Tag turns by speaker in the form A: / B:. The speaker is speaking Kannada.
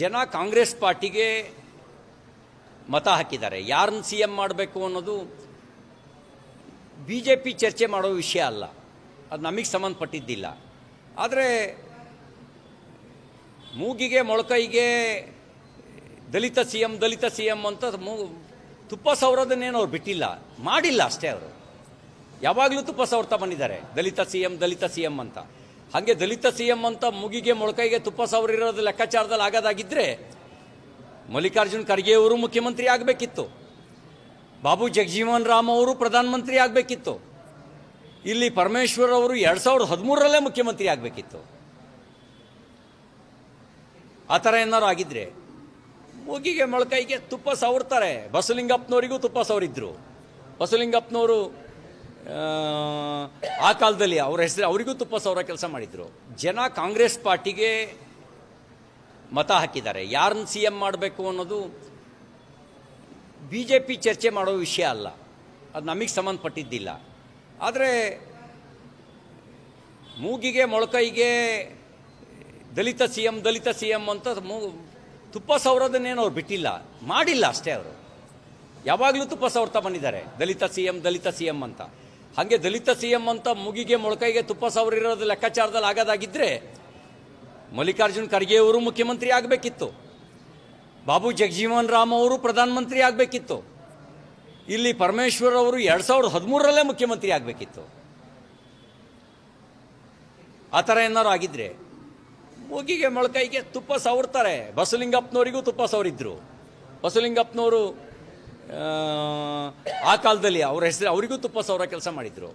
A: ಜನ ಕಾಂಗ್ರೆಸ್ ಪಾರ್ಟಿಗೆ ಮತ ಹಾಕಿದ್ದಾರೆ. ಯಾರನ್ನ ಸಿ ಎಂ ಮಾಡಬೇಕು ಅನ್ನೋದು ಬಿ ಜೆ ಪಿ ಚರ್ಚೆ ಮಾಡೋ ವಿಷಯ ಅಲ್ಲ, ಅದು ನಮಗೆ ಸಂಬಂಧಪಟ್ಟಿದ್ದಿಲ್ಲ. ಆದರೆ ಮೂಗಿಗೆ ಮೊಳಕೈಗೆ ದಲಿತ ಸಿ ಎಂ ಅಂತ ತುಪ್ಪ ಸವರೋದನ್ನೇನು ಅವ್ರು ಬಿಟ್ಟಿಲ್ಲ, ಮಾಡಿಲ್ಲ ಅಷ್ಟೇ. ಅವರು ಯಾವಾಗಲೂ ತುಪ್ಪ ಸವರ್ತಾ ಬಂದಿದ್ದಾರೆ, ದಲಿತ ಸಿ ಎಂ ಅಂತ. ಹಾಗೆ ದಲಿತ ಸಿ ಎಂ ಅಂತ ಮೂಗಿಗೆ ಮೊಳಕೈಗೆ ತುಪ್ಪ ಸವರಿರೋದು ಲೆಕ್ಕಾಚಾರದಲ್ಲಿ ಆಗೋದಾಗಿದ್ದರೆ ಮಲ್ಲಿಕಾರ್ಜುನ್ ಖರ್ಗೆ ಅವರು ಮುಖ್ಯಮಂತ್ರಿ ಆಗಬೇಕಿತ್ತು, ಬಾಬು ಜಗಜೀವನ್ ರಾಮ್ ಅವರು ಪ್ರಧಾನಮಂತ್ರಿ ಆಗಬೇಕಿತ್ತು, ಇಲ್ಲಿ ಪರಮೇಶ್ವರ್ ಅವರು 2013ರಲ್ಲೇ ಮುಖ್ಯಮಂತ್ರಿ ಆಗಬೇಕಿತ್ತು. ಆ ಥರ ಏನಾರು ಆಗಿದ್ರೆ ಮೂಗಿಗೆ ಮೊಳಕೈಗೆ ತುಪ್ಪ ಸವರ್ತಾರೆ. ಬಸವಲಿಂಗಪ್ಪನವರಿಗೂ ತುಪ್ಪ ಸವರಿದ್ರು. ಬಸವಲಿಂಗಪ್ಪನವರು ಆ ಕಾಲದಲ್ಲಿ ಅವರ ಹೆಸರು ಅವರಿಗೂ ತುಪ್ಪ ಸವರ ಕೆಲಸ ಮಾಡಿದರು. ಜನ ಕಾಂಗ್ರೆಸ್ ಪಾರ್ಟಿಗೆ ಮತ ಹಾಕಿದ್ದಾರೆ. ಯಾರನ್ನ ಸಿ ಎಂ ಮಾಡಬೇಕು ಅನ್ನೋದು ಬಿ ಜೆ ಪಿ ಚರ್ಚೆ ಮಾಡೋ ವಿಷಯ ಅಲ್ಲ, ಅದು ನಮಗೆ ಸಂಬಂಧಪಟ್ಟಿದ್ದಿಲ್ಲ. ಆದರೆ ಮೂಗಿಗೆ ಮೊಳಕೈಗೆ ದಲಿತ ಸಿ ಎಂ ಅಂತ ತುಪ್ಪ ಸವರೋದನ್ನೇನು ಅವ್ರು ಬಿಟ್ಟಿಲ್ಲ, ಮಾಡಿಲ್ಲ ಅಷ್ಟೇ. ಅವರು ಯಾವಾಗಲೂ ತುಪ್ಪ ಸವರ್ತಾ ಬಂದಿದ್ದಾರೆ, ದಲಿತ ಸಿ ಎಂ ಅಂತ. ಹಾಗೆ ದಲಿತ ಸಿ ಎಂ ಅಂತ ಮೂಗಿಗೆ ಮೊಳಕೈಗೆ ತುಪ್ಪ ಸವರಿರೋದು ಲೆಕ್ಕಾಚಾರದಲ್ಲಿ ಆಗೋದಾಗಿದ್ದರೆ ಮಲ್ಲಿಕಾರ್ಜುನ್ ಖರ್ಗೆ ಅವರು ಮುಖ್ಯಮಂತ್ರಿ ಆಗಬೇಕಿತ್ತು, ಬಾಬು ಜಗಜೀವನ್ ರಾಮ್ ಅವರು ಪ್ರಧಾನಮಂತ್ರಿ ಆಗಬೇಕಿತ್ತು, ಇಲ್ಲಿ ಪರಮೇಶ್ವರ್ ಅವರು 2013ರಲ್ಲೇ ಮುಖ್ಯಮಂತ್ರಿ ಆಗಬೇಕಿತ್ತು. ಆ ಥರ ಏನಾರು ಆಗಿದ್ರೆ ಮೂಗಿಗೆ ಮೊಳಕೈಗೆ ತುಪ್ಪ ಸವರ್ತಾರೆ. ಬಸವಲಿಂಗಪ್ಪನವರಿಗೂ ತುಪ್ಪ ಸವರಿದ್ರು. ಬಸವಲಿಂಗಪ್ಪನವರು ಆ ಕಾಲದಲ್ಲಿ ಅವರ ಹೆಸರು ಅವರಿಗೂ ತುಪ್ಪ ಸವರ ಕೆಲಸ ಮಾಡಿದರು.